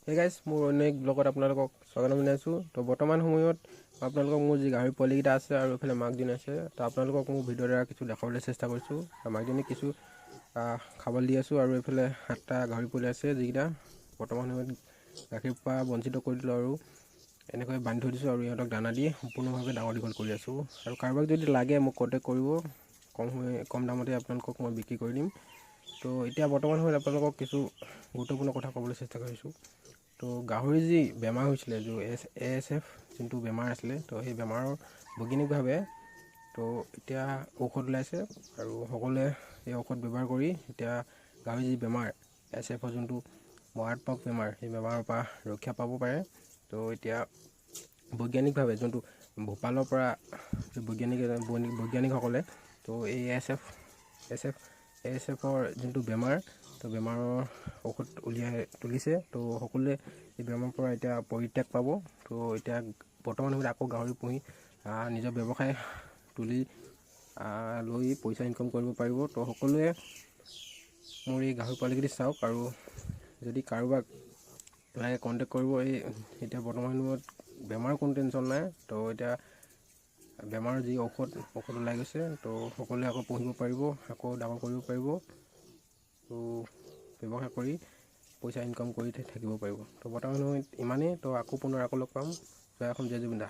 Hey guys, মোৰ অন্য এক ব্লগত আপোনালোকক স্বাগতম জনাইছোঁ। তো বৰ্তমান সময়ত আপোনালোকক মোৰ যি গাহৰি পোৱালিকেইটা আছে আৰু এইফালে মাকজনী আছে, তো আপোনালোকক মোৰ ভিডিঅ'ৰ দ্বাৰা কিছু দেখাবলৈ চেষ্টা কৰিছোঁ। মাকজনীক কিছু খাবলৈ দি আছোঁ আৰু এইফালে 7টা গাহৰি পোৱালি আছে, যিকেইটা বৰ্তমান সময়ত গাখীৰ পৰা বঞ্চিত কৰি দিলোঁ আৰু এনেকৈ বান্ধি থৈ দিছোঁ আৰু ইহঁতক দানা দি সম্পূৰ্ণভাৱে ডাঙৰ দীঘল কৰি আছোঁ। আৰু কাৰোবাক যদি লাগে মোক কণ্টেক্ট কৰিব, কম দামতে আপোনালোকক মই বিক্ৰী কৰি দিম। তো এতিয়া বৰ্তমান সময়ত আপোনালোকক কিছু গুৰুত্বপূৰ্ণ কথা ক'বলৈ চেষ্টা কৰিছোঁ। তো গাহৰি যি বেমাৰ হৈছিলে, ASF যোনটো বেমাৰ আছিলে, তো সেই বেমাৰৰ বৈজ্ঞানিকভাৱে তো এতিয়া ঔষধ ওলাইছে আৰু সকলোৱে এই ঔষধ ব্যৱহাৰ কৰি এতিয়া গাহৰি যি বেমাৰ ASFৰ যোনটো মাৰাত্মক বেমাৰ, সেই বেমাৰৰ পৰা ৰক্ষা পাব পাৰে। তো এতিয়া বৈজ্ঞানিকভাৱে যোনটো ভূপালৰ পৰা বৈজ্ঞানিকসকলে তো এই ASFৰ যোনটো বেমাৰ, তো বেমাৰৰ ঔষধ উলিয়াই তুলিছে। তো সকলোৱে এই বেমাৰৰ পৰা এতিয়া পৰিত্ৰাগ পাব। তো এতিয়া বৰ্তমান সময়ত আকৌ গাহৰি পুহি নিজৰ ব্যৱসায় তুলি লৈ পইচা ইনকাম কৰিব পাৰিব। তো সকলোৱে মোৰ এই গাহৰি পোৱালিকেইটি চাওক, আৰু যদি কাৰোবাক লাগে কণ্টেক্ট কৰিব। এতিয়া বৰ্তমান সময়ত বেমাৰৰ কোনো টেনশ্যন নাই। তো এতিয়া বেমাৰৰ যি ঔষধ ওলাই গৈছে, তো সকলোৱে আকৌ পুহিব পাৰিব, আকৌ ডাঙৰ কৰিব পাৰিব। তো ব্যৱসায় কৰি পইচা ইনকাম কৰি থাকিব পাৰিব। তো বৰ্তমান সময়ত ইমানেই। তো আকৌ পুনৰ লগ পাম। জয় অসম, জয় জুবিন দা।